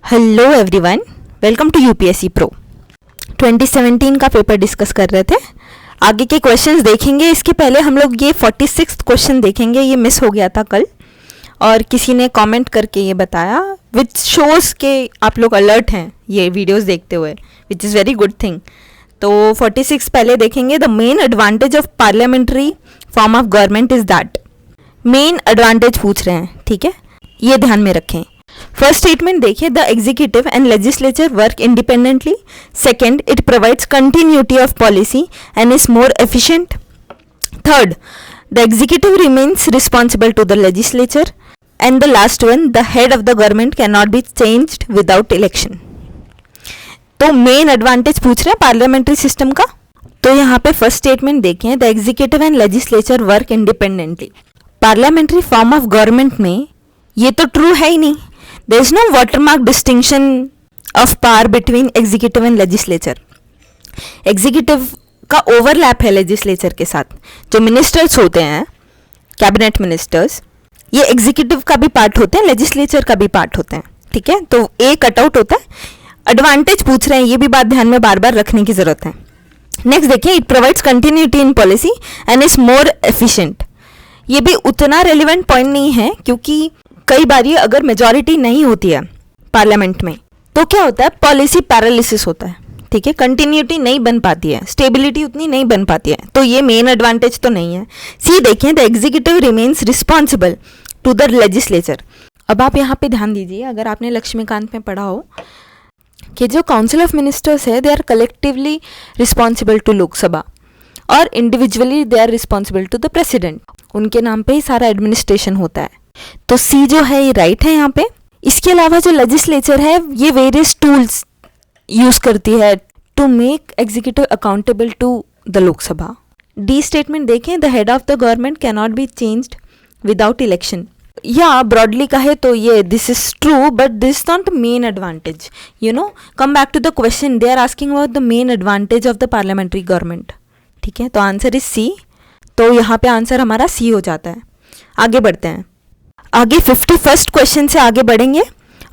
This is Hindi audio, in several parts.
Hello everyone, welcome to UPSC pro. 2017 का पेपर डिस्कस कर रहे थे। आगे के क्वेश्चंस देखेंगे। इसके पहले हम लोग ये 46th क्वेश्चन देखेंगे। ये मिस हो गया था कल और किसी ने कमेंट करके ये बताया, विच शोज़ के आप लोग अलर्ट हैं ये वीडियोस देखते हुए, which is very good thing. तो 46 पहले देखेंगे। The main advantage of parliamentary form of government is that. Main advantage पूछ रहे हैं, ठीक है, ये ध्यान में रखें। फर्स्ट स्टेटमेंट देखिए, the executive and legislature work independently. Second, it provides continuity of policy and is more efficient. Third, the executive remains responsible to the legislature. And the last one, the head of the government can not be changed without election. तो मेन एडवांटेज पूछ रहे हैं पार्लियामेंट्री सिस्टम का। तो यहाँ पे फर्स्ट स्टेटमेंट देखें, the executive and legislature work independently. Parliamentary form of government में ये तो ट्रू है ही नहीं। There is no watermark distinction of power between executive and legislature. Executive का overlap है legislature के साथ। जो ministers होते हैं, cabinet ministers, ये executive का भी part होते हैं, legislature का भी part होते हैं, ठीक है। तो A कट आउट होता है। एडवांटेज पूछ रहे हैं, ये भी बात ध्यान में बार बार रखने की जरूरत है। नेक्स्ट देखिए, it provides continuity in policy and is more efficient. ये भी उतना रेलिवेंट पॉइंट नहीं है, क्योंकि कई बार ये अगर मेजॉरिटी नहीं होती है पार्लियामेंट में तो क्या होता है, पॉलिसी पैरालिसिस होता है, ठीक है, कंटिन्यूटी नहीं बन पाती है, स्टेबिलिटी उतनी नहीं बन पाती है। तो ये मेन एडवांटेज तो नहीं है। सी देखें, the executive remains responsible to the legislature. अब आप यहाँ पे ध्यान दीजिए, अगर आपने लक्ष्मीकांत में पढ़ा हो कि जो काउंसिल ऑफ मिनिस्टर्स है, they are collectively responsible to Lok Sabha और individually they are responsible to the president. उनके नाम पे ही सारा एडमिनिस्ट्रेशन होता है। तो सी जो है ये राइट है यहाँ पे। इसके अलावा जो लेजिस्लेचर है ये वेरियस टूल्स यूज करती है to make executive accountable to the Lok Sabha. D statement देखें, the head of the government can not be changed without election. या ब्रॉडली कहे तो ये this is true, but this not main advantage. You know, come back to the question, they are asking about the main advantage of the parliamentary government, ठीक है। तो आंसर इज सी। तो यहाँ पे आंसर हमारा सी हो जाता है। आगे बढ़ते हैं। आगे 51st क्वेश्चन से आगे बढ़ेंगे।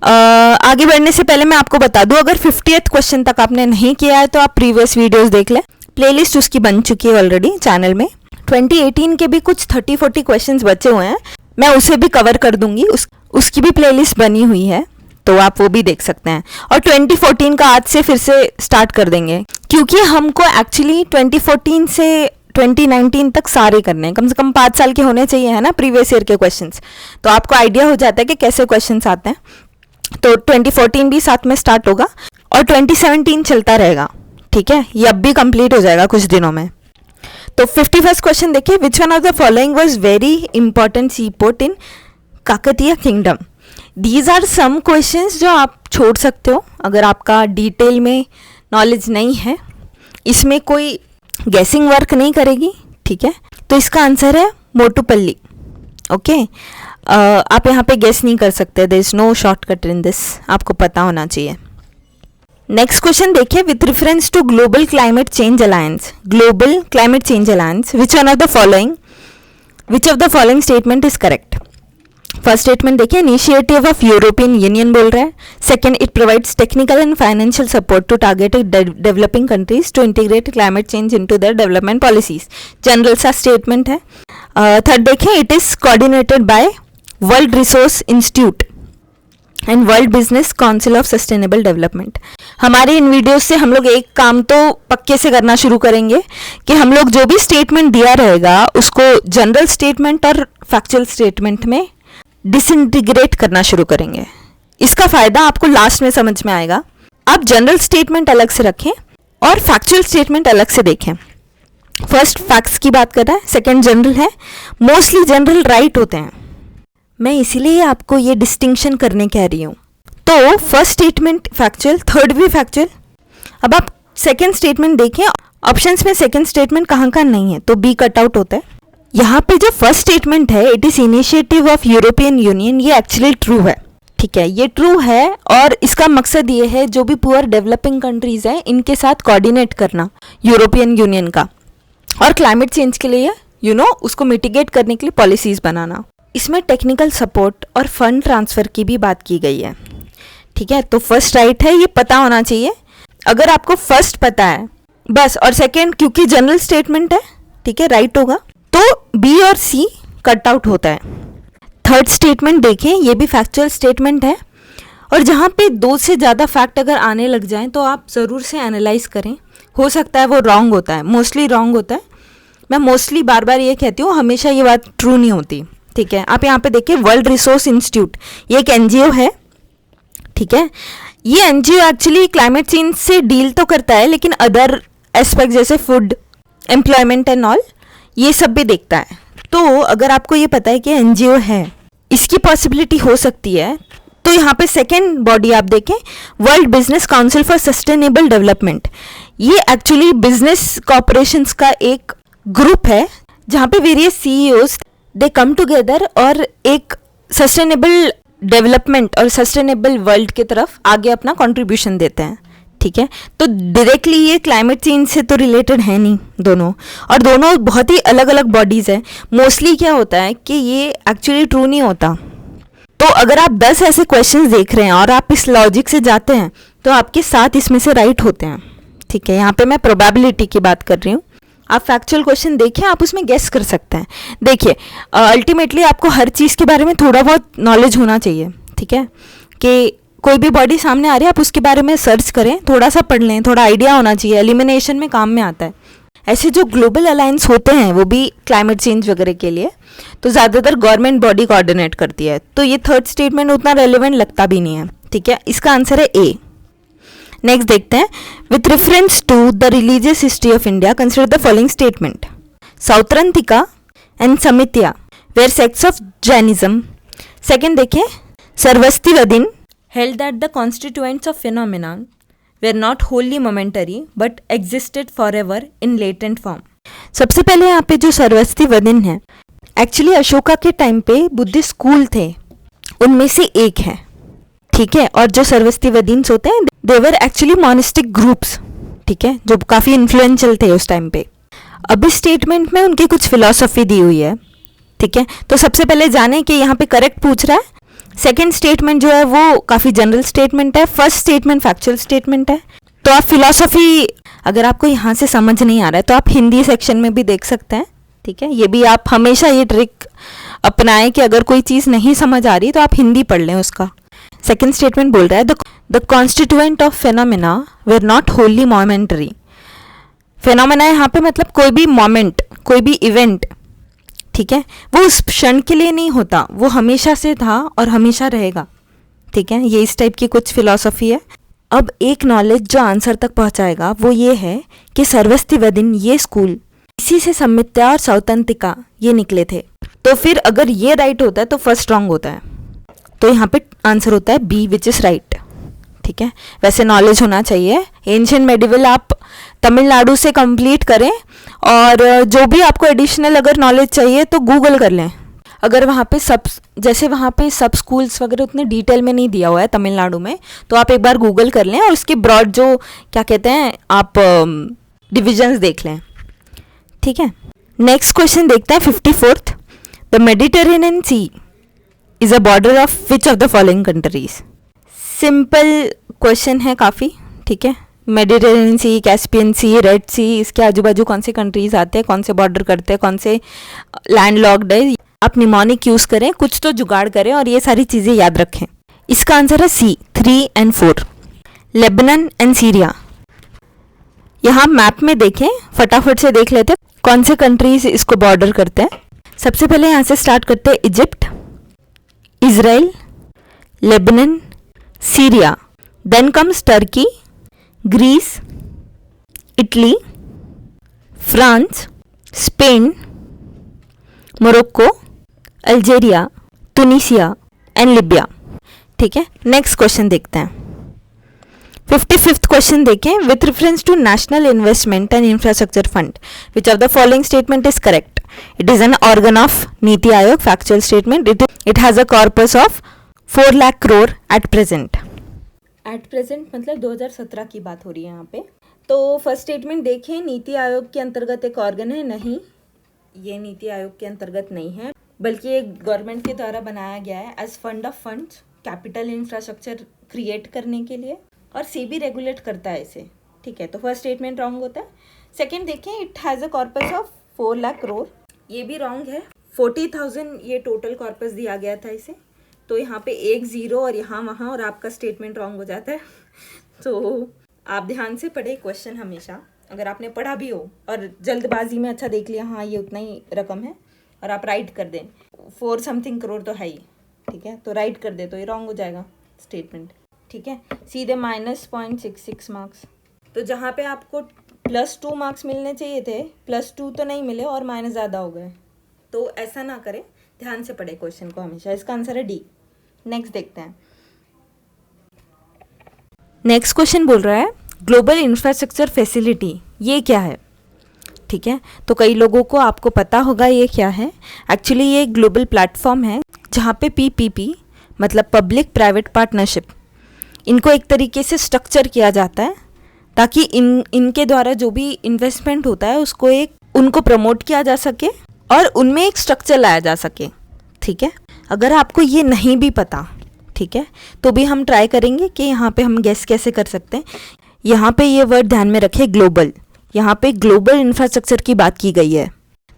आगे बढ़ने से पहले मैं आपको बता दूं, अगर 50th क्वेश्चन तक आपने नहीं किया है तो आप प्रीवियस वीडियोस देख लें, प्लेलिस्ट उसकी बन चुकी है ऑलरेडी चैनल में। 2018 के भी कुछ 30-40 क्वेश्चंस बचे हुए हैं, मैं उसे भी कवर कर दूंगी, उसकी भी प्लेलिस्ट बनी हुई है, तो आप वो भी देख सकते हैं। और 2014 का आज से फिर से स्टार्ट कर देंगे, क्योंकि हमको एक्चुअली 2014 से 2019 तक सारे करने हैं। कम से कम 5 साल के होने चाहिए, है ना, प्रीवियस ईयर के क्वेश्चंस। तो आपको आइडिया हो जाता है कि कैसे क्वेश्चंस आते हैं। तो 2014 भी साथ में स्टार्ट होगा और 2017 चलता रहेगा, ठीक है। ये अब भी कंप्लीट हो जाएगा कुछ दिनों में। तो 51st क्वेश्चन देखिए, which one of the following was very important sea port in Kakatiya kingdom. These are some questions जो आप छोड़ सकते हो अगर आपका डिटेल में नॉलेज नहीं है। इसमें कोई गैसिंग वर्क नहीं करेगी, ठीक है। तो इसका आंसर है मोटुपल्ली, ओके। आप यहाँ पे गेस नहीं कर सकते, there is no shortcut in this, आपको पता होना चाहिए। नेक्स्ट क्वेश्चन देखिए, with reference to Global Climate Change Alliance, Global Climate Change Alliance, which of the following statement is correct. First statement देखिए, इनिशिएटिव ऑफ यूरोपियन यूनियन बोल रहा है। Second, it provides technical and financial support to targeted developing countries to integrate climate change into their development policies. General सा स्टेटमेंट है। थर्ड देखें, it is coordinated by world resource institute and world business council of sustainable development. हमारे इन वीडियोस से हम लोग एक काम तो पक्के से करना शुरू करेंगे कि हम लोग जो भी स्टेटमेंट दिया रहेगा उसको जनरल स्टेटमेंट और फैक्चुअल स्टेटमेंट में डिसइंटीग्रेट करना शुरू करेंगे। इसका फायदा आपको लास्ट में समझ में आएगा। आप जनरल स्टेटमेंट अलग से रखें और फैक्चुअल स्टेटमेंट अलग से देखें। फर्स्ट फैक्ट्स की बात कर रहा है, सेकंड जनरल है। मोस्टली जनरल राइट होते हैं, मैं इसीलिए आपको ये डिस्टिंक्शन करने कह रही हूँ। तो फर्स्ट स्टेटमेंट फैक्चुअल, थर्ड भी फैक्चुअल। अब आप सेकंड स्टेटमेंट देखें, ऑप्शंस में सेकंड स्टेटमेंट कहाँ का नहीं है, तो बी कट आउट होता है। यहाँ पे जो फर्स्ट स्टेटमेंट है, it is initiative of European union, ये एक्चुअली ट्रू है, ठीक है, ये ट्रू है। और इसका मकसद ये है जो भी पुअर डेवलपिंग कंट्रीज हैं इनके साथ कोऑर्डिनेट करना यूरोपियन यूनियन का, और क्लाइमेट चेंज के लिए उसको मिटिगेट करने के लिए पॉलिसीज बनाना। इसमें टेक्निकल सपोर्ट और फंड ट्रांसफ़र की भी बात की गई है, ठीक है, तो फर्स्ट राइट है, ये पता होना चाहिए। अगर आपको फर्स्ट पता है बस, और सेकेंड क्योंकि जनरल स्टेटमेंट है, ठीक है, राइट होगा, तो बी और सी कट आउट होता है। थर्ड स्टेटमेंट देखें, ये भी फैक्चुअल स्टेटमेंट है, और जहाँ पे 2 से ज़्यादा फैक्ट अगर आने लग जाएं तो आप ज़रूर से एनालाइज करें, हो सकता है वो रॉन्ग होता है, मोस्टली रॉन्ग होता है। मैं मोस्टली बार बार ये कहती हूँ, हमेशा ये बात ट्रू नहीं होती, ठीक है। आप यहाँ पे देखिए, वर्ल्ड रिसोर्स इंस्टीट्यूट, ये एक एनजीओ है, ठीक है। ये एनजीओ एक्चुअली क्लाइमेट चेंज से डील तो करता है, लेकिन अदर एस्पेक्ट जैसे फूड, एम्प्लॉयमेंट एंड ऑल, ये सब भी देखता है। तो अगर आपको ये पता है कि एनजीओ है, इसकी पॉसिबिलिटी हो सकती है, तो यहाँ पे सेकेंड बॉडी आप देखें, world business council for sustainable development. ये एक्चुअली बिजनेस कॉर्पोरेशंस का एक ग्रुप है, जहाँ पे वेरियस सीईओज दे कम टुगेदर और एक सस्टेनेबल डेवलपमेंट और सस्टेनेबल वर्ल्ड की तरफ आगे अपना कंट्रीब्यूशन देते हैं, ठीक है। तो डायरेक्टली ये क्लाइमेट चेंज से तो रिलेटेड है नहीं दोनों, और दोनों बहुत ही अलग अलग बॉडीज़ हैं। मोस्टली क्या होता है कि ये एक्चुअली ट्रू नहीं होता। तो अगर आप 10 ऐसे क्वेश्चंस देख रहे हैं और आप इस लॉजिक से जाते हैं, तो आपके 7 इसमें से राइट होते हैं, ठीक है। यहाँ पे मैं प्रोबेबिलिटी की बात कर रही हूँ। आप फैक्चुअल क्वेश्चन देखिए, आप उसमें गेस कर सकते हैं। देखिए, अल्टीमेटली आपको हर चीज़ के बारे में थोड़ा बहुत नॉलेज होना चाहिए, ठीक है। कि कोई भी बॉडी सामने आ रही है, आप उसके बारे में सर्च करें, थोड़ा सा पढ़ लें, थोड़ा आइडिया होना चाहिए, एलिमिनेशन में काम में आता है। ऐसे जो ग्लोबल अलायंस होते हैं वो भी क्लाइमेट चेंज वगैरह के लिए, तो ज़्यादातर गवर्नमेंट बॉडी कोऑर्डिनेट करती है। तो ये थर्ड स्टेटमेंट उतना रेलिवेंट लगता भी नहीं है, ठीक है। इसका आंसर है ए। नेक्स्ट देखते हैं, with reference to the religious history of India consider the following statement. Sautrantika and Sammitiya were sects of Jainism. Second देखें, Sarvastivadin held that the constituents of phenomena were not wholly momentary but existed forever in latent form। सबसे पहले यहाँ पे जो सर्वस्तिवदिन है, एक्चुअली अशोका के टाइम पे बुद्धिस्ट स्कूल थे, उनमें से एक है, ठीक है। और जो सर्वस्तिवदिन्स होते हैं, दे वर एक्चुअली मोनिस्टिक ग्रुप्स, ठीक है, जो काफ़ी इन्फ्लुएंशियल थे उस टाइम पे। अब इस स्टेटमेंट में उनकी कुछ फिलॉसफी दी हुई है, ठीक है। तो सबसे पहले जाने कि यहाँ पे करेक्ट पूछ रहा है। सेकेंड स्टेटमेंट जो है वो काफ़ी जनरल स्टेटमेंट है, फर्स्ट स्टेटमेंट फैक्चुअल स्टेटमेंट है। तो आप फिलॉसफी, अगर आपको यहाँ से समझ नहीं आ रहा है तो आप हिंदी सेक्शन में भी देख सकते हैं, ठीक है। ये भी आप हमेशा ये ट्रिक अपनाएं कि अगर कोई चीज़ नहीं समझ आ रही तो आप हिंदी पढ़ लें उसका। सेकेंड स्टेटमेंट बोल रहा है, the constituent of phenomena were not Holi momentary. Phenomena यहाँ पे मतलब कोई भी मोमेंट, कोई भी इवेंट, ठीक है, वो उस क्षण के लिए नहीं होता, वो हमेशा से था और हमेशा रहेगा, ठीक है। ये इस टाइप की कुछ फिलॉसफी है। अब एक नॉलेज जो आंसर तक पहुंचाएगा वो ये है कि सर्वस्तिवदिन ये स्कूल, इसी से समित्या और सौतंतिका ये निकले थे। तो फिर अगर ये राइट होता है तो फर्स्ट रॉन्ग होता है, तो यहाँ पे आंसर होता है बी, विच इज़ राइट, ठीक है। वैसे नॉलेज होना चाहिए। एंशिएंट मेडिवल आप तमिलनाडु से कंप्लीट करें, और जो भी आपको एडिशनल अगर नॉलेज चाहिए तो गूगल कर लें। अगर वहाँ पे जैसे वहाँ पे सब स्कूल्स वगैरह उतने डिटेल में नहीं दिया हुआ है तमिलनाडु में, तो आप एक बार गूगल कर लें और उसके ब्रॉड जो क्या कहते हैं आप डिविजन्स देख लें, ठीक है। नेक्स्ट क्वेश्चन देखते हैं 54th। The Mediterranean Sea is a border of which of the following countries. Simple question है काफ़ी, ठीक है। Mediterranean Sea, Caspian Sea, Red Sea, इसके आजू बाजू कौन से कंट्रीज आते हैं, कौन से बॉर्डर करते हैं, कौन से लैंड लॉक्ड है। आप निमोनिक यूज़ करें, कुछ तो जुगाड़ करें और ये सारी चीज़ें याद रखें। इसका आंसर है सी, 3 and 4। लेबनान एंड सीरिया, यहाँ मैप में देखें, फटाफट से देख लेते हैं कौन से कंट्रीज इसको बॉर्डर करते हैं। सबसे पहले यहाँ से स्टार्ट करते हैं, Egypt, Israel, Lebanon, Syria, then comes Turkey, Greece, Italy, France, Spain, Morocco, Algeria, Tunisia and Libya, ठीक है। नेक्स्ट क्वेश्चन देखते हैं, 55th क्वेश्चन देखें। With reference to National Investment and Infrastructure Fund which of the following statement is correct. It is an organ of NITI Aayog, factual statement. It has a corpus of 4 lakh crore at present. At present मतलब 2017 की बात हो रही है यहाँ पे। तो फर्स्ट स्टेटमेंट देखें, नीति आयोग के अंतर्गत एक ऑर्गन है, नहीं, ये नीति आयोग के अंतर्गत नहीं है, बल्कि एक गवर्नमेंट के द्वारा बनाया गया है as fund of funds, capital infrastructure create करने के लिए, और सेबी रेगुलेट करता है इसे, ठीक है। तो फर्स्ट स्टेटमेंट रॉन्ग होता है। सेकंड देखें, it has a corpus of 4 lakh crore, ये भी रॉन्ग है। 40,000 ये टोटल कॉर्पस दिया गया था इसे, तो यहाँ पे एक ज़ीरो और यहाँ वहाँ और आपका स्टेटमेंट रॉन्ग हो जाता है। तो आप ध्यान से पढ़े क्वेश्चन हमेशा, अगर आपने पढ़ा भी हो और जल्दबाजी में अच्छा देख लिया हाँ ये उतना ही रकम है और आप राइट कर दें 4 समथिंग करोड़ तो है ही, ठीक है, तो राइट कर दे तो ये रॉन्ग हो जाएगा स्टेटमेंट, ठीक है। सीधे -0.66 मार्क्स। तो जहाँ पे आपको +2 मार्क्स मिलने चाहिए थे, +2 तो नहीं मिले और माइनस ज़्यादा हो गए, तो ऐसा ना करें, ध्यान से पढ़े क्वेश्चन को हमेशा। इसका आंसर है डी। नेक्स्ट देखते हैं। नेक्स्ट क्वेश्चन बोल रहा है ग्लोबल इंफ्रास्ट्रक्चर फैसिलिटी, ये क्या है, ठीक है। तो कई लोगों को आपको पता होगा ये क्या है। एक्चुअली ये ग्लोबल प्लेटफॉर्म है जहाँ पे PPP मतलब पब्लिक प्राइवेट पार्टनरशिप, इनको एक तरीके से स्ट्रक्चर किया जाता है ताकि इनके द्वारा जो भी इन्वेस्टमेंट होता है उसको उनको प्रमोट किया जा सके और उनमें एक स्ट्रक्चर लाया जा सके, ठीक है। अगर आपको ये नहीं भी पता, ठीक है, तो भी हम ट्राई करेंगे कि यहाँ पे हम गेस कैसे कर सकते हैं। यहाँ पे ये वर्ड ध्यान में रखें, ग्लोबल, यहाँ पे ग्लोबल इंफ्रास्ट्रक्चर की बात की गई है।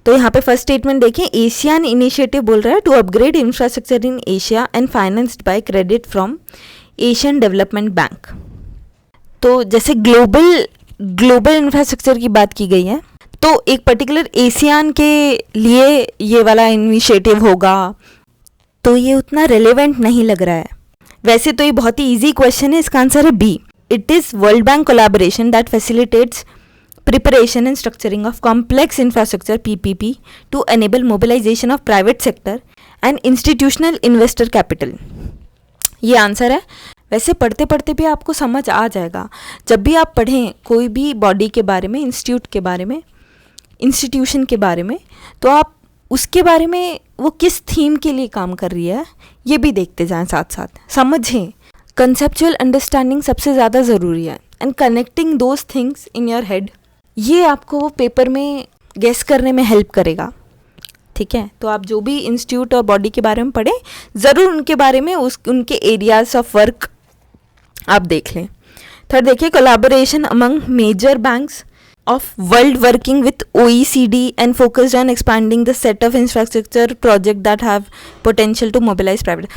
तो यहाँ पे फर्स्ट स्टेटमेंट देखें, एशियन इनिशिएटिव बोल रहा है to upgrade infrastructure in Asia and financed by credit from Asian Development Bank. तो जैसे ग्लोबल इंफ्रास्ट्रक्चर की बात की गई है, तो एक पर्टिकुलर एशियन के लिए ये वाला इनिशिएटिव होगा, तो ये उतना रेलेवेंट नहीं लग रहा है। वैसे तो ये बहुत ही इजी क्वेश्चन है, इसका आंसर है B. It is World Bank collaboration that facilitates preparation and structuring of complex infrastructure PPP to enable mobilization of private sector and institutional investor capital। ये आंसर है। वैसे पढ़ते पढ़ते भी आपको समझ आ जाएगा। जब भी आप पढ़ें कोई भी बॉडी के बारे में, इंस्टीट्यूट के बारे में, इंस्टीट्यूशन के बारे में, तो आप उसके बारे में वो किस थीम के लिए काम कर रही है ये भी देखते जाएं, साथ साथ समझें। कंसेप्चुअल अंडरस्टैंडिंग सबसे ज़्यादा ज़रूरी है and connecting those things in your head, ये आपको पेपर में गेस करने में हेल्प करेगा, ठीक है। तो आप जो भी इंस्टीट्यूट और बॉडी के बारे में पढ़ें, ज़रूर उनके बारे में उनके एरियाज ऑफ वर्क आप देख लें। थर्ड देखिए, collaboration among major banks of world working with OECD and focused on expanding the set of infrastructure project that have potential to mobilise private.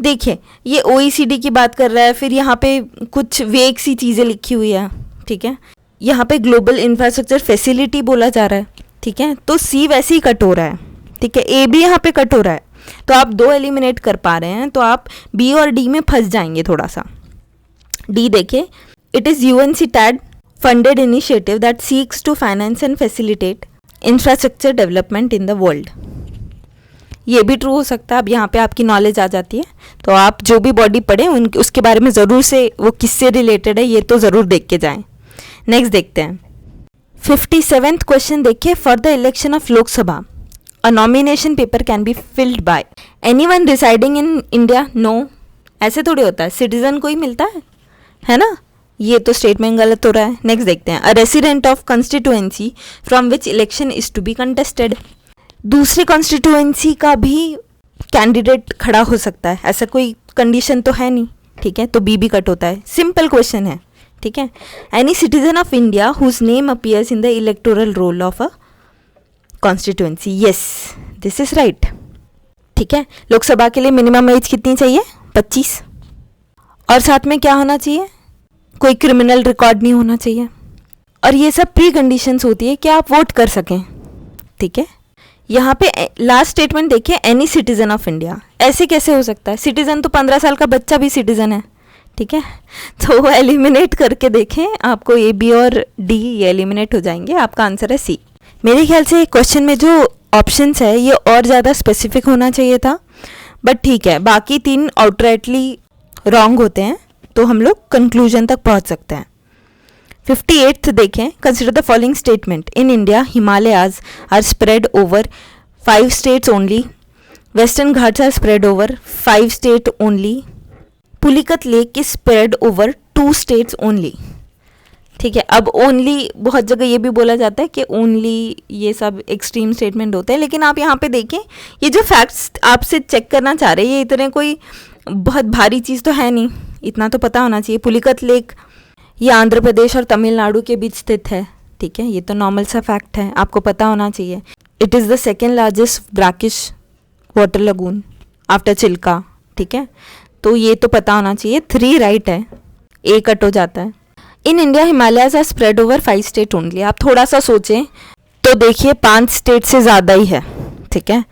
देखिए ये OECD की बात कर रहा है, फिर यहाँ पे कुछ वेग सी चीज़ें लिखी हुई है, ठीक है। यहाँ पे ग्लोबल इंफ्रास्ट्रक्चर फैसिलिटी बोला जा रहा है, ठीक है, तो सी वैसे ही कट हो रहा है, ठीक है, ए भी यहाँ पे कट हो रहा है, तो आप 2 एलिमिनेट कर पा रहे हैं, तो आप बी और डी में फंस जाएंगे थोड़ा सा। डी देखिए, it is UNCTAD funded initiative that seeks to finance and facilitate infrastructure development in the world। ये भी ट्रू हो सकता है। अब यहाँ पे आपकी नॉलेज आ जाती है, तो आप जो भी बॉडी पढ़ें उसके बारे में ज़रूर से वो किससे रिलेटेड है ये तो ज़रूर देख के जाएं। नेक्स्ट देखते हैं 57th क्वेश्चन देखिए, for the election of Lok Sabha a nomination paper can be filled by anyone residing in India. No, ऐसे थोड़ी होता है, सिटीजन को ही मिलता है ना, ये तो स्टेटमेंट गलत हो रहा है। नेक्स्ट देखते हैं, a resident of constituency from which election is to be contested. दूसरे कॉन्स्टिट्यूएंसी का भी कैंडिडेट खड़ा हो सकता है, ऐसा कोई कंडीशन तो है नहीं, ठीक है, तो बी भी कट होता है। सिंपल क्वेश्चन है, ठीक है। Any citizen of India whose name appears in the electoral roll of a constituency. Yes, this is right, ठीक है। लोकसभा के लिए मिनिमम एज कितनी चाहिए? 25, और साथ में क्या होना चाहिए? कोई क्रिमिनल रिकॉर्ड नहीं होना चाहिए, और ये सब प्री कंडीशंस होती है कि आप वोट कर सकें, ठीक है। यहाँ पे लास्ट स्टेटमेंट देखिए, एनी सिटीजन ऑफ इंडिया, ऐसे कैसे हो सकता है? सिटीजन तो 15 साल का बच्चा भी सिटीजन है, ठीक है। तो वो एलिमिनेट करके देखें, आपको ए बी और डी ये एलिमिनेट हो जाएंगे, आपका आंसर है सी। मेरे ख्याल से क्वेश्चन में जो ऑप्शंस है ये और ज़्यादा स्पेसिफिक होना चाहिए था, बट ठीक है, बाकी 3 आउटराइटली रॉन्ग होते हैं, तो हम लोग कंक्लूजन तक पहुंच सकते हैं। 58th देखें, consider the following statement, in India Himalayas are spread over 5 states only, Western Ghats are spread over 5 state only, Pulicat lake is spread over 2 states only, ठीक है। अब ओनली बहुत जगह ये भी बोला जाता है कि ओनली, ये सब एक्सट्रीम स्टेटमेंट होते हैं, लेकिन आप यहाँ पे देखें, ये जो फैक्ट्स आपसे चेक करना चाह रहे हैं ये इतने कोई बहुत भारी चीज़ तो है नहीं, इतना तो पता होना चाहिए। पुलिकत लेक ये आंध्र प्रदेश और तमिलनाडु के बीच स्थित है, ठीक है, ये तो नॉर्मल सा फैक्ट है, आपको पता होना चाहिए। It is the second largest brackish water lagoon after Chilka, ठीक है, तो ये तो पता होना चाहिए। 3 राइट है, ए कट हो जाता है। In India Himalayas are spread over 5 state only. आप थोड़ा सा सोचें तो देखिए 5 स्टेट से ज़्यादा ही है, ठीक है।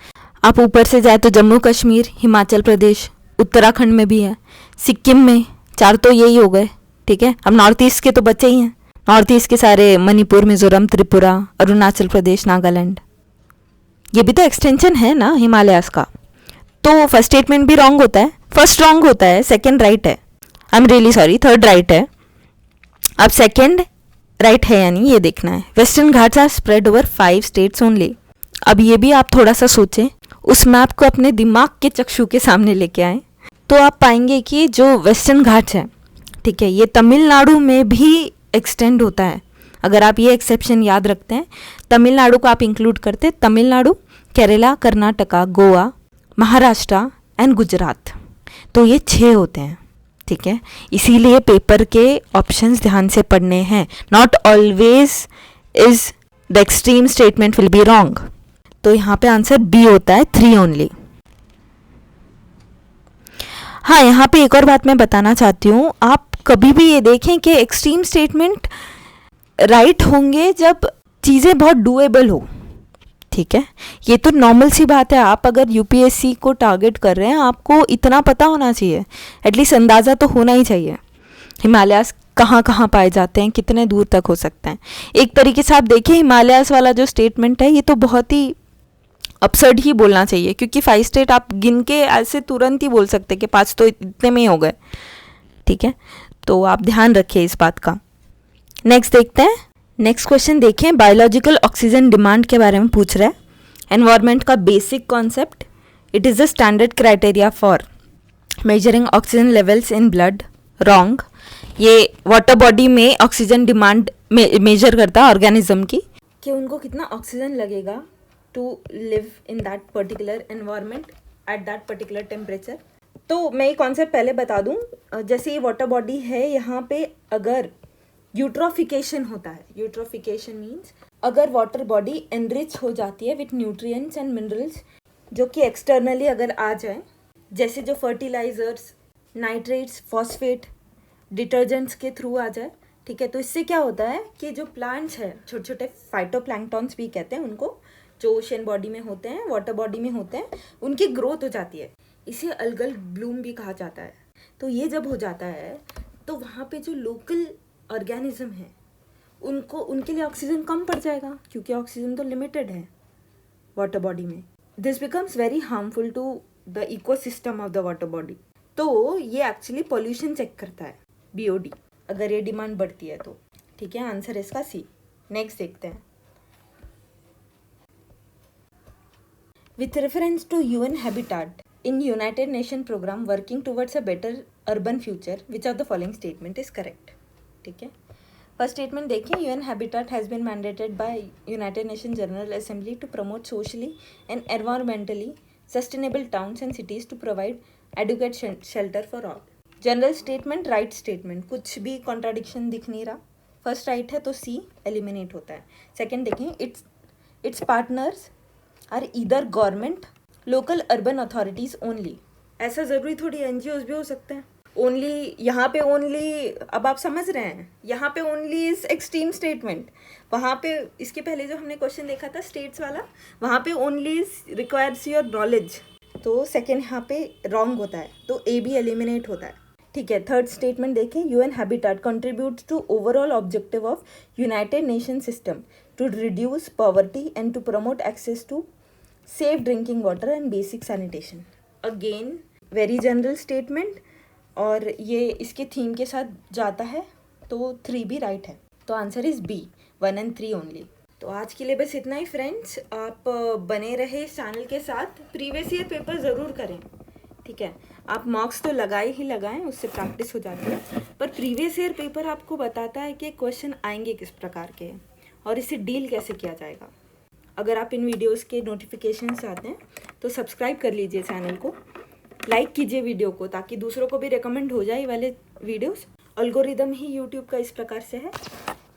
आप ऊपर से जाए तो जम्मू कश्मीर, हिमाचल प्रदेश, उत्तराखंड में भी है, सिक्किम में, 4 तो यही हो गए, ठीक है। अब नॉर्थ ईस्ट के तो बचे ही हैं, नॉर्थ ईस्ट के सारे मणिपुर, मिजोरम, त्रिपुरा, अरुणाचल प्रदेश, नागालैंड, ये भी तो एक्सटेंशन है ना हिमालयास का। तो फर्स्ट स्टेटमेंट भी रॉन्ग होता है, फर्स्ट रॉन्ग होता है, सेकंड राइट है, I am really sorry, third right है। अब सेकंड राइट है यानी ये देखना है। Western Ghats are spread over 5 states only. अब ये भी आप थोड़ा सा सोचें, उस मैप को अपने दिमाग के चक्षु के सामने लेके आएँ तो आप पाएंगे कि जो वेस्टर्न घाट्स हैं, ठीक है, ये तमिलनाडु में भी एक्सटेंड होता है। अगर आप ये एक्सेप्शन याद रखते हैं, तमिलनाडु को आप इंक्लूड करते हैं, तमिलनाडु, केरला, कर्नाटका, गोवा, महाराष्ट्र एंड गुजरात, तो ये 6 होते हैं, ठीक है। इसीलिए पेपर के ऑप्शंस ध्यान से पढ़ने हैं। Not always is the extreme statement will be wrong. तो यहाँ पे आंसर बी होता है, 3 ओनली। हाँ, यहाँ पे एक और बात मैं बताना चाहती हूँ, आप कभी भी ये देखें कि एक्सट्रीम स्टेटमेंट राइट होंगे जब चीज़ें बहुत डूएबल हो, ठीक है। ये तो नॉर्मल सी बात है। आप अगर यूपीएससी को टारगेट कर रहे हैं, आपको इतना पता होना चाहिए, एटलीस्ट अंदाज़ा तो होना ही चाहिए हिमालयास कहाँ कहाँ पाए जाते हैं, कितने दूर तक हो सकते हैं। एक तरीके से आप देखिए, हिमालयास वाला जो स्टेटमेंट है ये तो बहुत ही अपसर्ड ही बोलना चाहिए, क्योंकि 5 स्टेट आप गिन के ऐसे तुरंत ही बोल सकते हैं कि 5 तो इतने में ही हो गए, ठीक है। तो आप ध्यान रखिए इस बात का। नेक्स्ट देखते हैं। नेक्स्ट क्वेश्चन देखें, बायोलॉजिकल ऑक्सीजन डिमांड के बारे में पूछ रहा है। एनवायरनमेंट का basic concept, it is the standard criteria for measuring oxygen levels in blood, wrong. ये वाटर बॉडी में ऑक्सीजन डिमांड मेजर करता है ऑर्गेनिज्म की, कि उनको कितना ऑक्सीजन लगेगा to live in that particular environment at that particular temperature. तो मैं ये कॉन्सेप्ट पहले बता दूं, जैसे ये वाटर बॉडी है, यहाँ पे अगर यूट्रोफिकेशन होता है, यूट्रोफिकेशन मीन्स अगर वाटर बॉडी एनरिच हो जाती है विथ न्यूट्रिएंट्स एंड मिनरल्स जो कि एक्सटर्नली अगर आ जाए, जैसे जो फर्टिलाइजर्स, नाइट्रेट्स, फॉस्फेट, डिटर्जेंट्स के थ्रू आ जाए, ठीक है। तो इससे क्या होता है कि जो प्लांट्स हैं, छोटे छोटे फाइटोप्लैंक्टॉन्स भी कहते हैं उनको, जो ओशन बॉडी में होते हैं, वाटर बॉडी में होते हैं, उनकी ग्रोथ हो जाती है। इसे अलगल ब्लूम भी कहा जाता है। तो ये जब हो जाता है तो वहाँ पे जो लोकल ऑर्गेनिज्म है उनको, उनके लिए ऑक्सीजन कम पड़ जाएगा, क्योंकि ऑक्सीजन तो लिमिटेड है वाटर बॉडी में। This becomes very harmful to the ecosystem of the water body. तो ये एक्चुअली पॉल्यूशन चेक करता है, BOD, अगर ये डिमांड बढ़ती है तो, ठीक है। आंसर इसका C। नेक्स्ट देखते हैं। With reference to UN Habitat in United Nations program working towards a better urban future, which of the following statement is correct? ठीक है। फर्स्ट स्टेटमेंट देखिए, UN Habitat has been mandated by United Nations General Assembly to promote socially and environmentally sustainable towns and cities to provide adequate shelter for all. General statement, right statement, कुछ भी कॉन्ट्राडिक्शन दिख नहीं रहा। फर्स्ट राइट है तो C एलिमिनेट होता है। सेकेंड देखें, its partners are either government, local urban authorities only. ऐसा ज़रूरी थोड़ी NGOs भी हो सकते हैं। ओनली, यहाँ पे ओनली, अब आप समझ रहे हैं, यहाँ पे ओनली इज एक्सट्रीम स्टेटमेंट। वहाँ पे इसके पहले जो हमने क्वेश्चन देखा था स्टेट्स वाला, वहाँ पे ओनली रिक्वायर्स योर नॉलेज, तो सेकेंड यहाँ पे रॉन्ग होता है, तो A भी एलिमिनेट होता है, ठीक है। थर्ड स्टेटमेंट देखें, UN Habitat contributes to overall objective of United Nations system to reduce poverty and to promote access to safe drinking water and basic sanitation. Again, very general statement, और ये इसके थीम के साथ जाता है, तो 3 भी राइट है। तो answer is B, 1 and 3 only. तो आज के लिए बस इतना ही फ्रेंड्स। आप बने रहे इस चैनल के साथ, प्रीवियस ईयर पेपर ज़रूर करें, ठीक है। आप मार्क्स तो लगाए ही लगाएं, उससे प्रैक्टिस हो जाती है, पर प्रीवियस ईयर पेपर आपको बताता है कि क्वेश्चन आएंगे किस प्रकार के और इसे डील कैसे किया जाएगा। अगर आप इन वीडियोस के नोटिफिकेशन चाहते हैं तो सब्सक्राइब कर लीजिए चैनल को, लाइक कीजिए वीडियो को ताकि दूसरों को भी रिकमेंड हो जाए ये वाले वीडियोस। एल्गोरिदम ही यूट्यूब का इस प्रकार से है।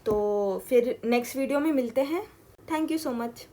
तो फिर नेक्स्ट वीडियो में मिलते हैं। Thank you so much.